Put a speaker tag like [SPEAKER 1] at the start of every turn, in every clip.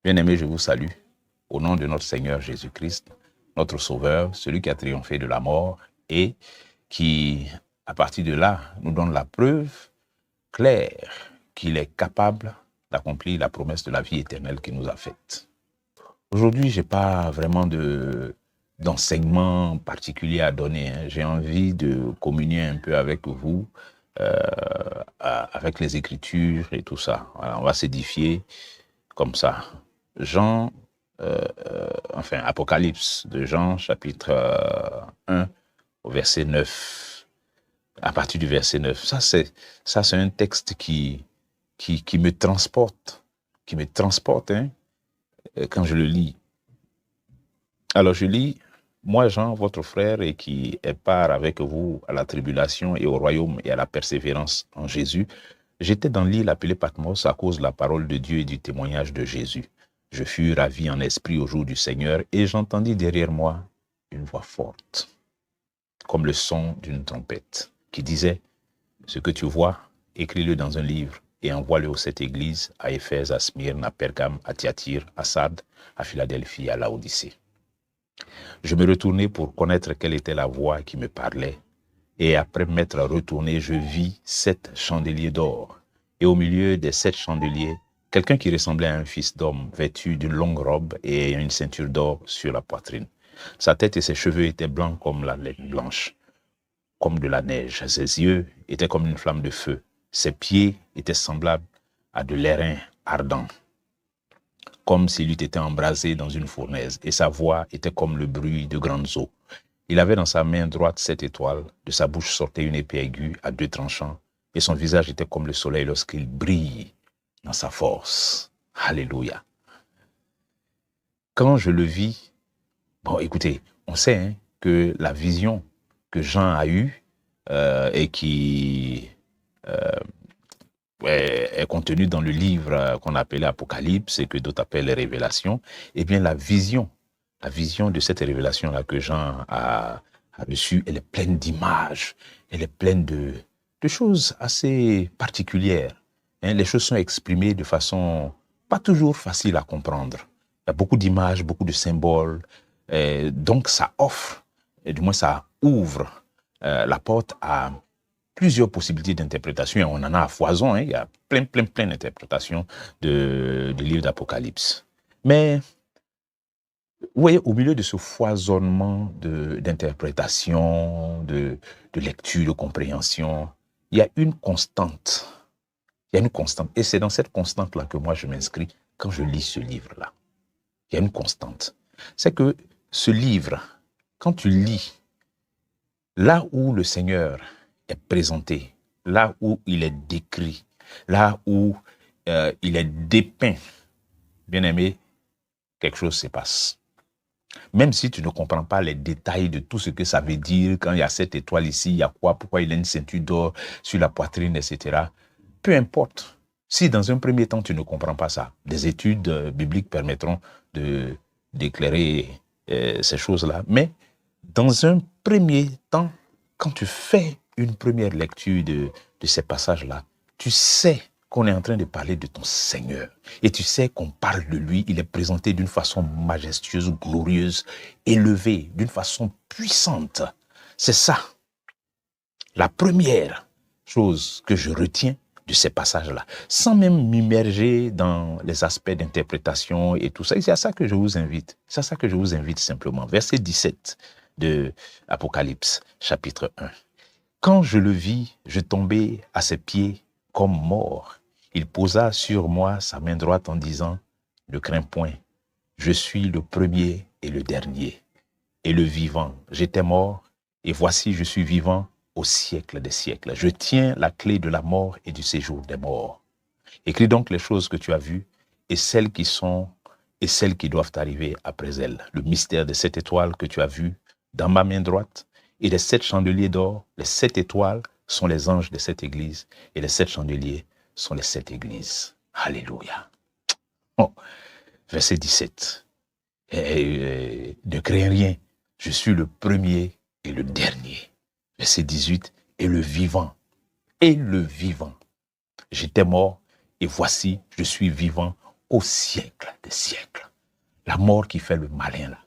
[SPEAKER 1] Bien-aimés, je vous salue au nom de notre Seigneur Jésus-Christ, notre Sauveur, celui qui a triomphé de la mort et qui, à partir de là, nous donne la preuve claire qu'il est capable d'accomplir la promesse de la vie éternelle qu'il nous a faite. Aujourd'hui, je n'ai pas vraiment d'enseignement particulier à donner. J'ai envie de communier un peu avec vous, avec les Écritures et tout ça. Voilà, on va s'édifier comme ça. Apocalypse de Jean, chapitre 1, au verset 9. À partir du verset 9. Ça, c'est un texte qui me transporte, quand je le lis. Alors, je lis, moi, Jean, votre frère, et qui est part avec vous à la tribulation et au royaume et à la persévérance en Jésus, j'étais dans l'île appelée Patmos à cause de la parole de Dieu et du témoignage de Jésus. Je fus ravi en esprit au jour du Seigneur et j'entendis derrière moi une voix forte, comme le son d'une trompette, qui disait « Ce que tu vois, écris-le dans un livre et envoie-le aux 7 églises, à Éphèse, à Smyrne, à Pergame, à Thyatire, à Sardes, à Philadelphie, à Laodicée. » Je me retournai pour connaître quelle était la voix qui me parlait. Et après m'être retourné, je vis 7 chandeliers d'or. Et au milieu des 7 chandeliers, quelqu'un qui ressemblait à un fils d'homme, vêtu d'une longue robe et ayant une ceinture d'or sur la poitrine. Sa tête et ses cheveux étaient blancs comme la laine blanche, comme de la neige. Ses yeux étaient comme une flamme de feu. Ses pieds étaient semblables à de l'airain ardent, comme s'il eût été embrasé dans une fournaise, et sa voix était comme le bruit de grandes eaux. Il avait dans sa main droite 7 étoiles, de sa bouche sortait une épée aiguë à 2 tranchants, et son visage était comme le soleil lorsqu'il brille dans sa force. Alléluia. Quand je le vis, bon, écoutez, on sait que la vision que Jean a eue et qui est contenue dans le livre qu'on appelait Apocalypse et que d'autres appellent les Révélations, eh bien la vision de cette révélation-là que Jean a reçue, elle est pleine d'images, elle est pleine de choses assez particulières. Les choses sont exprimées de façon pas toujours facile à comprendre. Il y a beaucoup d'images, beaucoup de symboles, donc ça offre, et du moins ça ouvre la porte à plusieurs possibilités d'interprétation, et on en a à foison, il y a plein d'interprétations du livre d'Apocalypse. Mais vous voyez, au milieu de ce foisonnement d'interprétation, de lecture, de compréhension, il y a une constante. Il y a une constante. Et c'est dans cette constante-là que moi je m'inscris quand je lis ce livre-là. Il y a une constante. C'est que ce livre, quand tu lis, là où le Seigneur est présenté, là où il est décrit, là où il est dépeint, bien aimé, quelque chose se passe. Même si tu ne comprends pas les détails de tout ce que ça veut dire, quand il y a cette étoile ici, il y a quoi, pourquoi il a une ceinture d'or sur la poitrine, etc. Peu importe. Si dans un premier temps, tu ne comprends pas ça, des études bibliques permettront d'éclairer ces choses-là. Mais dans un premier temps, quand tu fais une première lecture de ces passages-là, tu sais qu'on est en train de parler de ton Seigneur. Et tu sais qu'on parle de lui, il est présenté d'une façon majestueuse, glorieuse, élevée, d'une façon puissante. C'est ça, la première chose que je retiens de ces passages-là, sans même m'immerger dans les aspects d'interprétation et tout ça. Et c'est à ça que je vous invite. C'est à ça que je vous invite simplement. Verset 17 de Apocalypse, chapitre 1. Quand je le vis, je tombai à ses pieds comme mort. Il posa sur moi sa main droite en disant, « Ne crains point, je suis le premier et le dernier, et le vivant. J'étais mort, et voici je suis vivant au siècle des siècles. Je tiens la clé de la mort et du séjour des morts. Écris donc les choses que tu as vues, et celles qui sont, et celles qui doivent arriver après elles. Le mystère de 7 étoiles que tu as vues dans ma main droite, et les 7 chandeliers d'or, les 7 étoiles sont les anges de cette église, et les 7 chandeliers sont les 7 églises. Alléluia. Oh, verset 17. Ne crains rien, je suis le premier et le dernier. Verset 18. Et le vivant. Et le vivant. J'étais mort, et voici, je suis vivant au siècle des siècles. La mort qui fait le malin, là,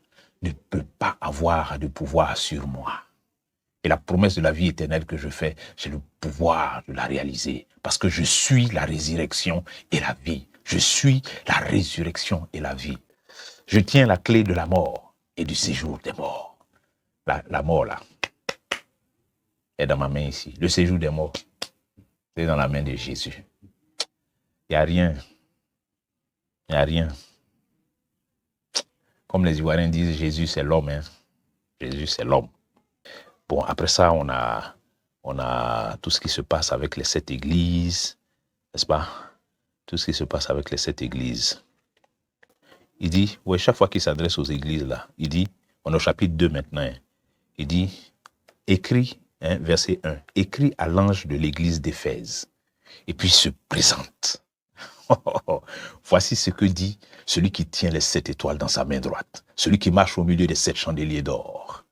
[SPEAKER 1] ne peut pas avoir de pouvoir sur moi. Et la promesse de la vie éternelle que je fais, j'ai le pouvoir de la réaliser. Parce que je suis la résurrection et la vie. Je suis la résurrection et la vie. Je tiens la clé de la mort et du séjour des morts. La mort, là, est dans ma main ici. Le séjour des morts, c'est dans la main de Jésus. Il n'y a rien. Il n'y a rien. Comme les Ivoiriens disent, Jésus, c'est l'homme. Hein. Jésus, c'est l'homme. Bon, après ça, on a tout ce qui se passe avec les 7 églises, n'est-ce pas? Tout ce qui se passe avec les 7 églises. Il dit, ouais, chaque fois qu'il s'adresse aux églises, là, il dit, on est au chapitre 2 maintenant, hein, il dit, écrit, hein, verset 1, écrit à l'ange de l'église d'Éphèse, et puis il se présente. Voici ce que dit celui qui tient les 7 étoiles dans sa main droite, celui qui marche au milieu des 7 chandeliers d'or.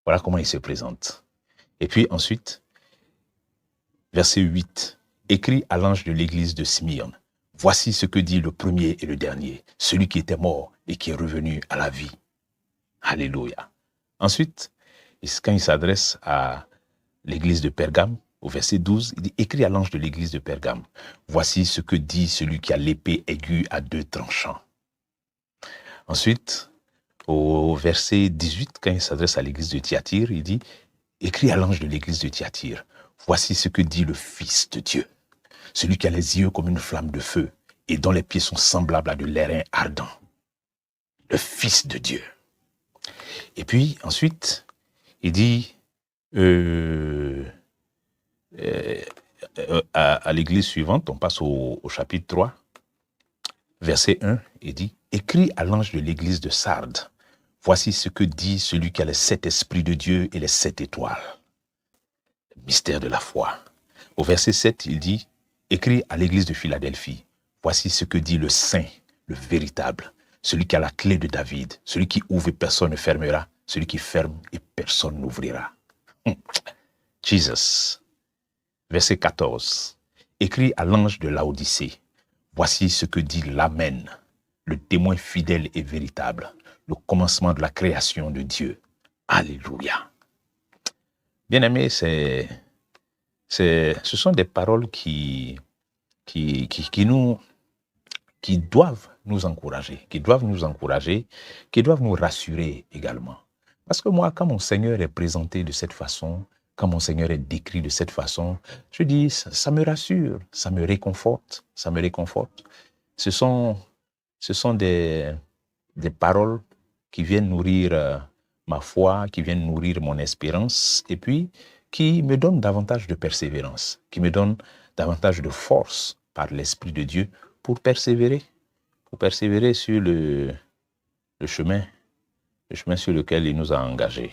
[SPEAKER 1] Voilà comment il se présente. Et puis ensuite, verset 8, écrit à l'ange de l'église de Smyrne. Voici ce que dit le premier et le dernier, celui qui était mort et qui est revenu à la vie. Alléluia. Ensuite, quand il s'adresse à l'église de Pergame, au verset 12, il dit, écrit à l'ange de l'église de Pergame. Voici ce que dit celui qui a l'épée aiguë à 2 tranchants. Ensuite, au verset 18, quand il s'adresse à l'église de Thyatire, il dit, écrit à l'ange de l'église de Thyatire. Voici ce que dit le Fils de Dieu, celui qui a les yeux comme une flamme de feu et dont les pieds sont semblables à de l'airain ardent. Le Fils de Dieu. Et puis, ensuite, il dit à l'église suivante, on passe au chapitre 3, verset 1, il dit, écrit à l'ange de l'église de Sardes, voici ce que dit celui qui a les 7 esprits de Dieu et les 7 étoiles. Le mystère de la foi. Au verset 7, il dit, écrit à l'église de Philadelphie, voici ce que dit le Saint, le véritable, celui qui a la clé de David, celui qui ouvre et personne ne fermera, celui qui ferme et personne n'ouvrira. Jesus. Verset 14. Écrit à l'ange de Laodicée, voici ce que dit l'Amen, le témoin fidèle et véritable, le commencement de la création de Dieu. Alléluia. Bien-aimés, ce sont des paroles qui doivent nous encourager, qui doivent nous rassurer également. Parce que moi, quand mon Seigneur est présenté de cette façon, quand mon Seigneur est décrit de cette façon, je dis, ça me rassure, ça me réconforte, ça me réconforte. Ce sont des paroles qui viennent nourrir ma foi, qui viennent nourrir mon espérance, et puis qui me donnent davantage de persévérance, qui me donnent davantage de force par l'Esprit de Dieu pour persévérer sur le chemin sur lequel il nous a engagés.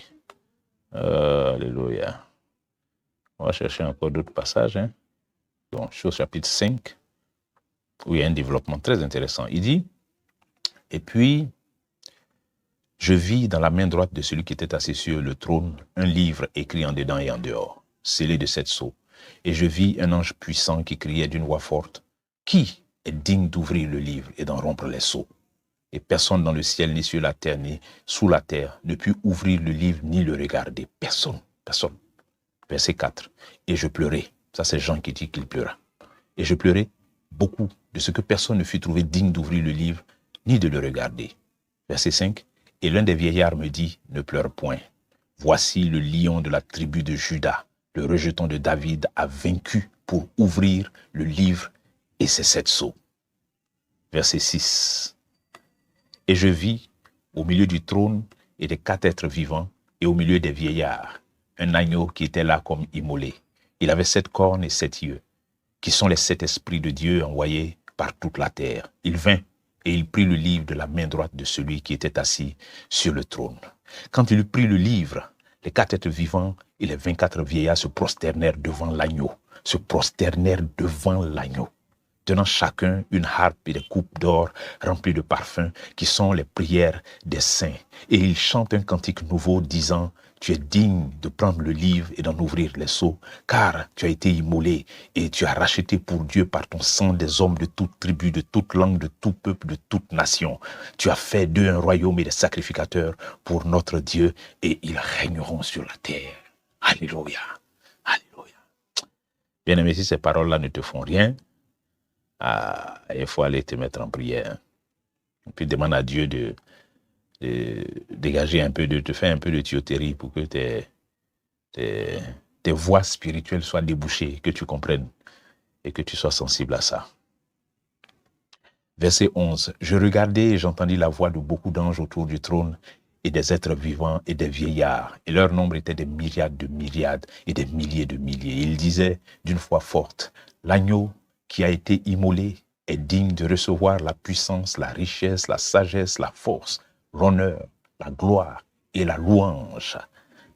[SPEAKER 1] Alléluia. On va chercher encore d'autres passages. Hein. Donc, je suis au chapitre 5, où il y a un développement très intéressant. Il dit, et puis, je vis dans la main droite de celui qui était assis sur le trône un livre écrit en dedans et en dehors, scellé de 7 sceaux. Et je vis un ange puissant qui criait d'une voix forte, qui est digne d'ouvrir le livre et d'en rompre les sceaux? Et personne dans le ciel, ni sur la terre, ni sous la terre, ne put ouvrir le livre ni le regarder. Personne. Verset 4. Et je pleurais. Ça, c'est Jean qui dit qu'il pleura. Et je pleurais beaucoup de ce que personne ne fut trouvé digne d'ouvrir le livre, ni de le regarder. Verset 5. Et l'un des vieillards me dit, ne pleure point. Voici le lion de la tribu de Juda, le rejeton de David, a vaincu pour ouvrir le livre et ses 7 sceaux. Verset 6. Et je vis au milieu du trône et des 4 êtres vivants et au milieu des vieillards, un agneau qui était là comme immolé. Il avait 7 cornes et 7 yeux, qui sont les 7 esprits de Dieu envoyés par toute la terre. Il vint et il prit le livre de la main droite de celui qui était assis sur le trône. Quand il prit le livre, les 4 êtres vivants et les 24 vieillards se prosternèrent devant l'agneau. tenant chacun une harpe et des coupes d'or remplies de parfums, qui sont les prières des saints. Et ils chantent un cantique nouveau, disant, tu es digne de prendre le livre et d'en ouvrir les sceaux, car tu as été immolé et tu as racheté pour Dieu par ton sang des hommes de toute tribu, de toute langue, de tout peuple, de toute nation. Tu as fait d'eux un royaume et des sacrificateurs pour notre Dieu, et ils régneront sur la terre. Alléluia. Alléluia. Bien-aimé, si ces paroles-là ne te font rien, il faut aller te mettre en prière. Et puis demande à Dieu de dégager un peu, de te faire un peu de tuyauterie pour que tes voies spirituelles soient débouchées, que tu comprennes et que tu sois sensible à ça. Verset 11. Je regardais et j'entendis la voix de beaucoup d'anges autour du trône et des êtres vivants et des vieillards. Et leur nombre était des myriades de myriades et des milliers de milliers. Ils disaient d'une voix forte, l'agneau qui a été immolé est digne de recevoir la puissance, la richesse, la sagesse, la force, l'honneur, la gloire et la louange.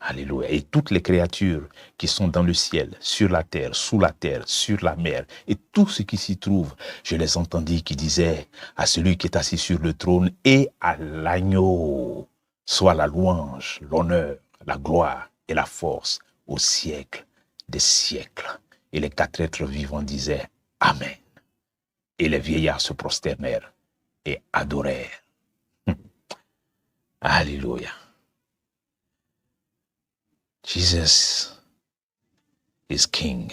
[SPEAKER 1] Alléluia. Et toutes les créatures qui sont dans le ciel, sur la terre, sous la terre, sur la mer, et tout ce qui s'y trouve, je les entendis qui disaient à celui qui est assis sur le trône et à l'agneau, soit la louange, l'honneur, la gloire et la force au siècle des siècles. Et les quatre êtres vivants disaient Amen. Et les vieillards se prosternèrent et adorèrent. Alléluia. Jesus is King.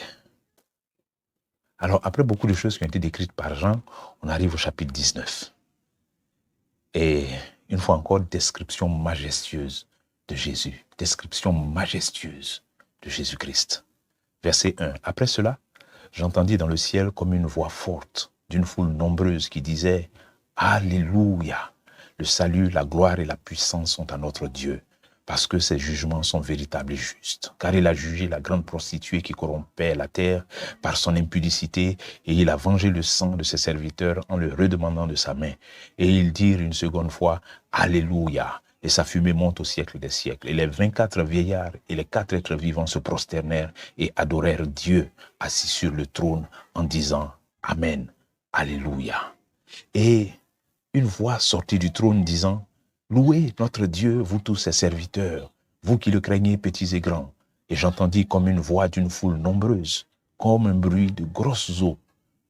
[SPEAKER 1] Alors, après beaucoup de choses qui ont été décrites par Jean, on arrive au chapitre 19. Et une fois encore, description majestueuse de Jésus. Description majestueuse de Jésus-Christ. Verset 1. Après cela, j'entendis dans le ciel comme une voix forte d'une foule nombreuse qui disait « Alléluia ! Le salut, la gloire et la puissance sont à notre Dieu, parce que ses jugements sont véritables et justes. Car il a jugé la grande prostituée qui corrompait la terre par son impudicité, et il a vengé le sang de ses serviteurs en le redemandant de sa main. Et ils dirent une seconde fois « Alléluia !» Et sa fumée monte au siècle des siècles. Et les 24 vieillards et les 4 êtres vivants se prosternèrent et adorèrent Dieu assis sur le trône en disant « Amen, Alléluia !» Et une voix sortit du trône disant « Louez notre Dieu, vous tous ses serviteurs, vous qui le craignez petits et grands. » Et j'entendis comme une voix d'une foule nombreuse, comme un bruit de grosses eaux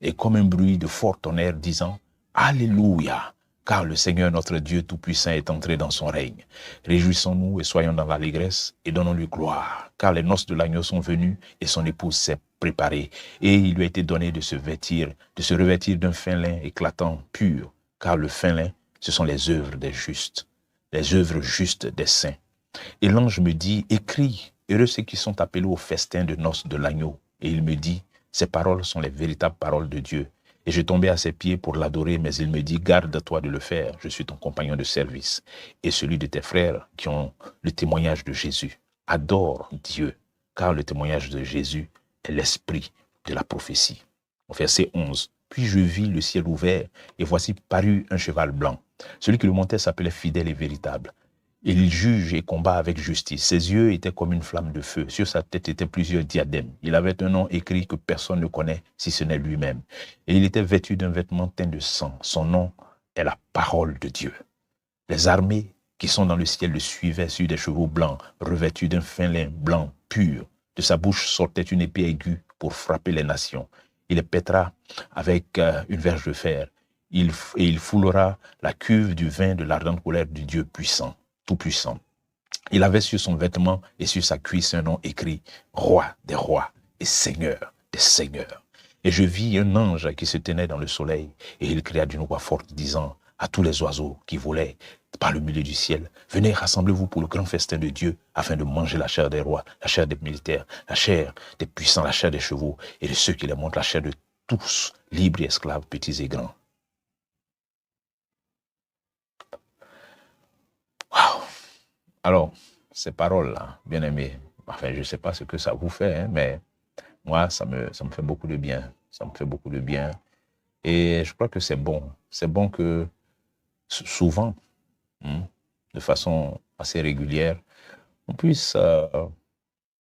[SPEAKER 1] et comme un bruit de fort tonnerre disant « Alléluia ! Car le Seigneur notre Dieu Tout-Puissant est entré dans son règne. Réjouissons-nous et soyons dans l'allégresse et donnons-lui gloire, car les noces de l'agneau sont venues et son épouse s'est préparée. Et il lui a été donné de se revêtir d'un fin lin éclatant, pur, car le fin lin, ce sont les œuvres des justes, les œuvres justes des saints. Et l'ange me dit, écris, heureux ceux qui sont appelés au festin de noces de l'agneau. Et il me dit, ces paroles sont les véritables paroles de Dieu. Et je tombais à ses pieds pour l'adorer, mais il me dit, garde-toi de le faire, je suis ton compagnon de service et celui de tes frères qui ont le témoignage de Jésus. Adore Dieu, car le témoignage de Jésus est l'esprit de la prophétie. Verset 11. Puis je vis le ciel ouvert, et voici parut un cheval blanc. Celui qui le montait s'appelait Fidèle et Véritable. Il juge et combat avec justice. Ses yeux étaient comme une flamme de feu. Sur sa tête étaient plusieurs diadèmes. Il avait un nom écrit que personne ne connaît, si ce n'est lui-même. Et il était vêtu d'un vêtement teint de sang. Son nom est la parole de Dieu. Les armées qui sont dans le ciel le suivaient sur des chevaux blancs, revêtus d'un fin lin blanc pur. De sa bouche sortait une épée aiguë pour frapper les nations. Il les pètera avec une verge de fer. Et il foulera la cuve du vin de l'ardente colère du Dieu puissant. Tout-Puissant. Il avait sur son vêtement et sur sa cuisse un nom écrit « Roi des rois et Seigneur des seigneurs ». Et je vis un ange qui se tenait dans le soleil, et il cria d'une voix forte, disant à tous les oiseaux qui volaient par le milieu du ciel, « Venez, rassemblez-vous pour le grand festin de Dieu, afin de manger la chair des rois, la chair des militaires, la chair des puissants, la chair des chevaux, et de ceux qui les montent, la chair de tous, libres et esclaves, petits et grands. » Waouh! Alors, ces paroles-là, bien aimés, enfin, je ne sais pas ce que ça vous fait, hein, mais moi, ça me fait beaucoup de bien. Ça me fait beaucoup de bien. Et je crois que c'est bon. C'est bon que souvent, de façon assez régulière, on puisse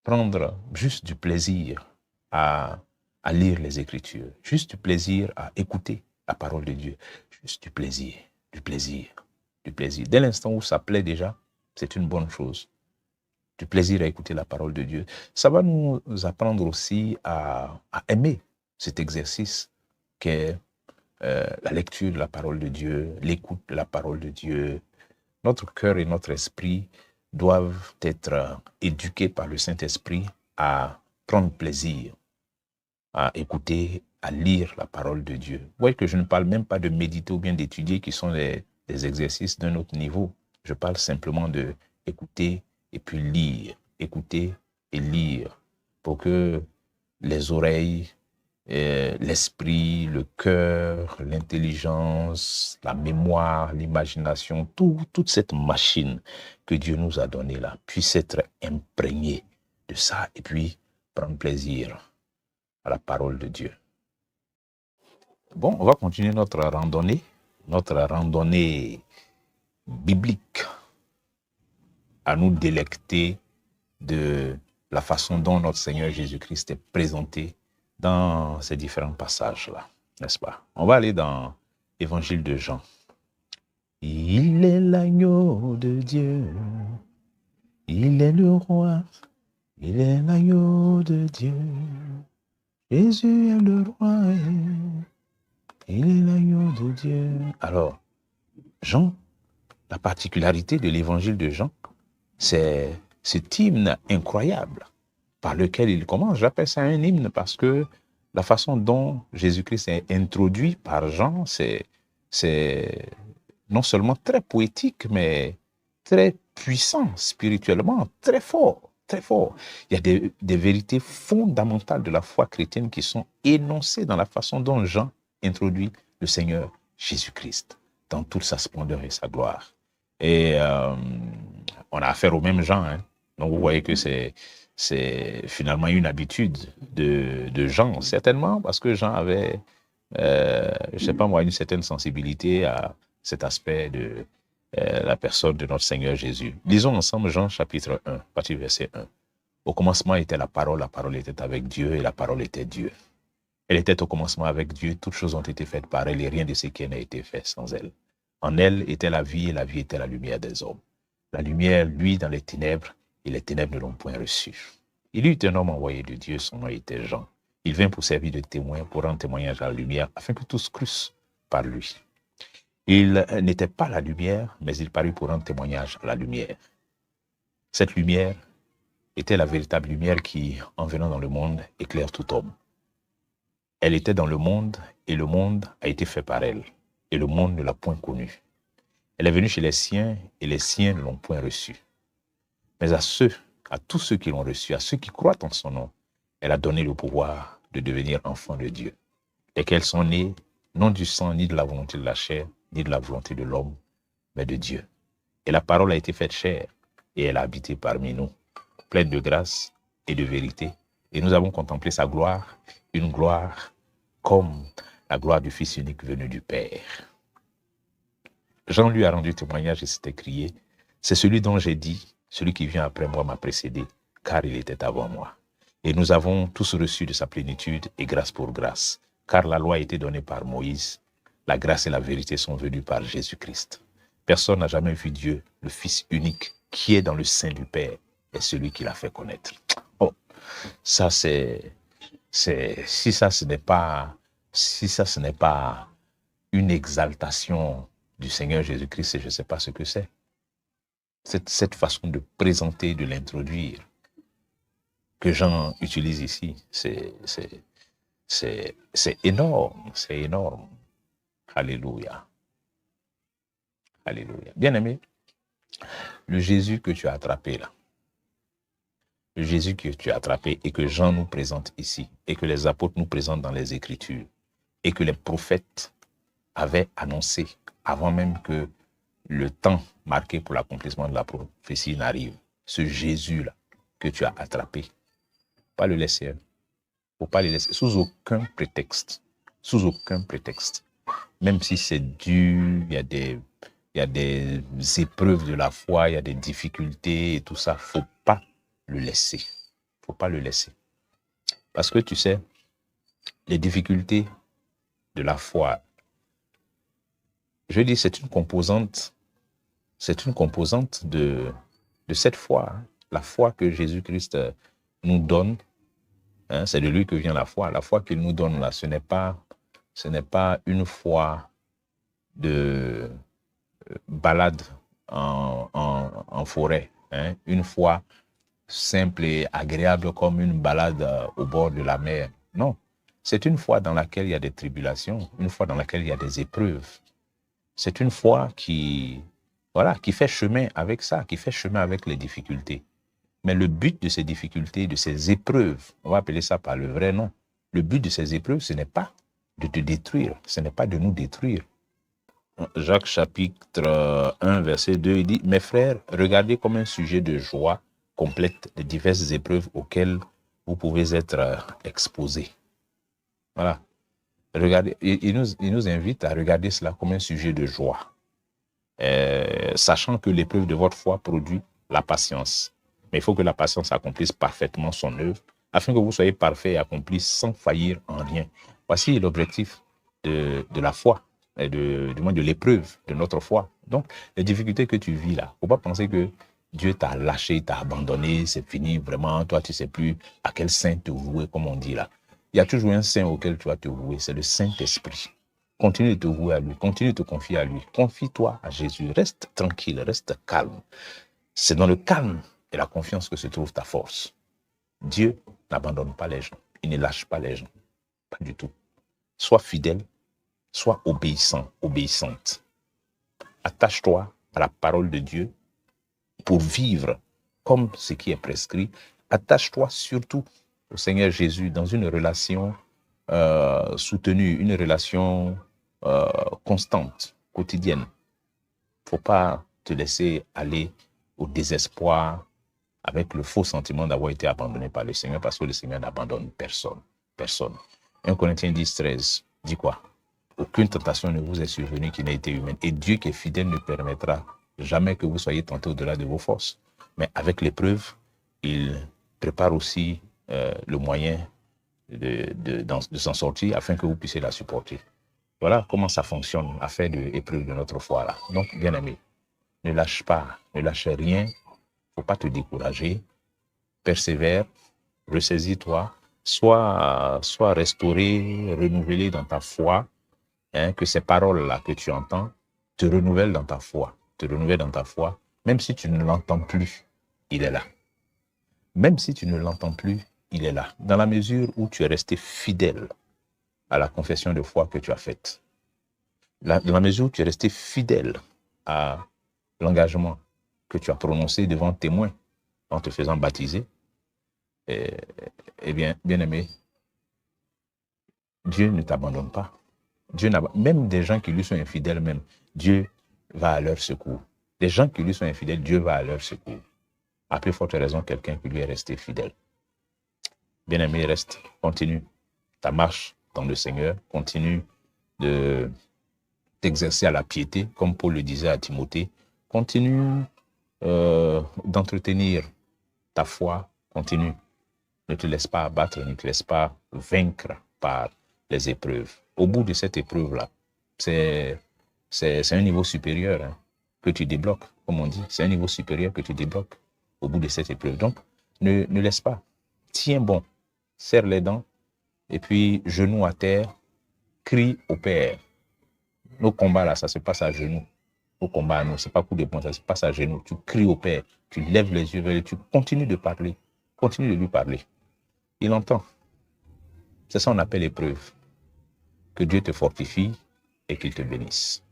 [SPEAKER 1] prendre juste du plaisir à à lire les Écritures, juste du plaisir à écouter la parole de Dieu, juste du plaisir, du plaisir, du plaisir. Dès l'instant où ça plaît déjà, c'est une bonne chose. Du plaisir à écouter la parole de Dieu. Ça va nous apprendre aussi à aimer cet exercice qu'est la lecture de la parole de Dieu, l'écoute de la parole de Dieu. Notre cœur et notre esprit doivent être éduqués par le Saint-Esprit à prendre plaisir, à écouter, à lire la parole de Dieu. Vous voyez que je ne parle même pas de méditer ou bien d'étudier, qui sont des exercices d'un autre niveau. Je parle simplement de écouter et puis lire, écouter et lire, pour que les oreilles, l'esprit, le cœur, l'intelligence, la mémoire, l'imagination, toute cette machine que Dieu nous a donnée là, puisse être imprégnée de ça et puis prendre plaisir à la parole de Dieu. Bon, on va continuer notre randonnée biblique, à nous délecter de la façon dont notre Seigneur Jésus-Christ est présenté dans ces différents passages-là, n'est-ce pas? On va aller dans l'Évangile de Jean. Il est l'agneau de Dieu, il est le roi, il est l'agneau de Dieu. Jésus est le roi, il est l'agneau de Dieu. Alors, Jean, la particularité de l'Évangile de Jean, c'est cet hymne incroyable par lequel il commence. J'appelle ça un hymne parce que la façon dont Jésus-Christ est introduit par Jean, c'est non seulement très poétique, mais très puissant spirituellement, très fort, très fort. Il y a des vérités fondamentales de la foi chrétienne qui sont énoncées dans la façon dont Jean introduit le Seigneur Jésus-Christ dans toute sa splendeur et sa gloire. Et on a affaire au même Jean, hein. Donc vous voyez que c'est finalement une habitude de Jean, certainement parce que Jean avait, je ne sais pas moi, une certaine sensibilité à cet aspect de la personne de notre Seigneur Jésus. Lisons ensemble Jean chapitre 1, partir du verset 1. Au commencement était la parole était avec Dieu et la parole était Dieu. Elle était au commencement avec Dieu, toutes choses ont été faites par elle et rien de ce qui n'a été fait sans elle. En elle était la vie et la vie était la lumière des hommes. La lumière, lui, dans les ténèbres, et les ténèbres ne l'ont point reçu. Il y eut un homme envoyé de Dieu, son nom était Jean. Il vint pour servir de témoin, pour rendre témoignage à la lumière, afin que tous crussent par lui. Il n'était pas la lumière, mais il parut pour rendre témoignage à la lumière. Cette lumière était la véritable lumière qui, en venant dans le monde, éclaire tout homme. Elle était dans le monde, et le monde a été fait par elle, et le monde ne l'a point connue. Elle est venue chez les siens, et les siens ne l'ont point reçue. Mais à tous ceux qui l'ont reçue, à ceux qui croient en son nom, elle a donné le pouvoir de devenir enfants de Dieu, lesquels sont nés non du sang, ni de la volonté de la chair, ni de la volonté de l'homme, mais de Dieu. Et la parole a été faite chair, et elle a habité parmi nous, pleine de grâce et de vérité. Et nous avons contemplé sa gloire, une gloire comme la gloire du Fils unique venu du Père. Jean lui a rendu témoignage et s'est écrié, c'est celui dont j'ai dit, celui qui vient après moi m'a précédé, car il était avant moi. Et nous avons tous reçu de sa plénitude et grâce pour grâce, car la loi a été donnée par Moïse, la grâce et la vérité sont venues par Jésus-Christ. Personne n'a jamais vu Dieu, le Fils unique, qui est dans le sein du Père, est celui qui l'a fait connaître. Oh, ça si ça ce n'est pas une exaltation du Seigneur Jésus-Christ, je ne sais pas ce que c'est. Cette façon de présenter, de l'introduire, que Jean utilise ici, c'est énorme, c'est énorme. Alléluia. Alléluia. Bien-aimé, le Jésus que tu as attrapé là, le Jésus que tu as attrapé et que Jean nous présente ici, et que les apôtres nous présentent dans les Écritures, et que les prophètes avaient annoncé avant même que le temps marqué pour l'accomplissement de la prophétie n'arrive, ce Jésus-là que tu as attrapé, pas le laisser, faut pas le laisser, sous aucun prétexte, même si c'est dur, il y a des épreuves de la foi, il y a des difficultés et tout ça, faut pas le laisser, parce que tu sais, les difficultés de la foi, je dis c'est une composante de cette foi, hein. La foi que Jésus-Christ nous donne, hein, c'est de lui que vient la foi. La foi qu'il nous donne là, ce n'est pas une foi de balade en forêt, hein, une foi simple et agréable comme une balade au bord de la mer. Non, c'est une foi dans laquelle il y a des tribulations, une foi dans laquelle il y a des épreuves. C'est une foi qui fait chemin avec ça, qui fait chemin avec les difficultés. Mais le but de ces difficultés, de ces épreuves, on va appeler ça par le vrai nom, le but de ces épreuves, ce n'est pas de te détruire, ce n'est pas de nous détruire. Jacques chapitre 1, verset 2, il dit « Mes frères, regardez comme un sujet de joie complète les diverses épreuves auxquelles vous pouvez être exposés. » Voilà. Regardez, il nous invite à regarder cela comme un sujet de joie, sachant que l'épreuve de votre foi produit la patience. Mais il faut que la patience accomplisse parfaitement son œuvre, afin que vous soyez parfaits et accomplis sans faillir en rien. Voici l'objectif de la foi, et du moins de l'épreuve de notre foi. Donc, les difficultés que tu vis là, il ne faut pas penser que Dieu t'a lâché, t'a abandonné, c'est fini, vraiment, toi tu ne sais plus à quel saint te vouer, comme on dit là. Il y a toujours un saint auquel tu vas te vouer, c'est le Saint-Esprit. Continue de te vouer à lui, continue de te confier à lui. Confie-toi à Jésus, reste tranquille, reste calme. C'est dans le calme et la confiance que se trouve ta force. Dieu n'abandonne pas les gens, il ne lâche pas les gens, pas du tout. Sois fidèle, sois obéissant, obéissante. Attache-toi à la parole de Dieu pour vivre comme ce qui est prescrit. Attache-toi surtout au Seigneur Jésus dans une relation soutenue, une relation constante, quotidienne. Il ne faut pas te laisser aller au désespoir avec le faux sentiment d'avoir été abandonné par le Seigneur, parce que le Seigneur n'abandonne personne. Personne. 1 Corinthiens 10, 13 dit quoi? Aucune tentation ne vous est survenue qui n'ait été humaine. Et Dieu qui est fidèle ne permettra jamais que vous soyez tentés au-delà de vos forces. Mais avec l'épreuve, il prépare aussi le moyen de s'en sortir afin que vous puissiez la supporter. Voilà comment ça fonctionne, l'affaire de l'épreuve de notre foi là. Donc, bien aimé, ne lâche pas, ne lâche rien. Il ne faut pas te décourager. Persévère, ressaisis-toi, sois restauré, renouvelé dans ta foi. Hein, que ces paroles-là que tu entends te renouvellent dans ta foi, même si tu ne l'entends plus, il est là. Même si tu ne l'entends plus, il est là. Dans la mesure où tu es resté fidèle à la confession de foi que tu as faite, dans la mesure où tu es resté fidèle à l'engagement que tu as prononcé devant témoins en te faisant baptiser, eh bien, bien-aimé, Dieu ne t'abandonne pas. Dieu même des gens qui lui sont infidèles, même, Dieu va à leur secours. Des gens qui lui sont infidèles, Dieu va à leur secours. À plus forte raison, quelqu'un qui lui est resté fidèle. Bien-aimé, reste, continue ta marche dans le Seigneur, continue de t'exercer à la piété, comme Paul le disait à Timothée. Continue d'entretenir ta foi, continue. Ne te laisse pas abattre, ne te laisse pas vaincre par les épreuves. Au bout de cette épreuve-là, c'est un niveau supérieur hein, que tu débloques, comme on dit. C'est un niveau supérieur que tu débloques au bout de cette épreuve. Donc, ne laisse pas. Tiens bon, serre les dents, et puis genoux à terre, crie au Père. Nos combats là, ça se passe à genoux. Nos combats à nous, c'est pas coup de poing, ça se passe à genoux. Tu cries au Père, tu lèves les yeux vers lui, tu continues de parler, continue de lui parler. Il entend. C'est ça qu'on appelle épreuve. Que Dieu te fortifie et qu'il te bénisse.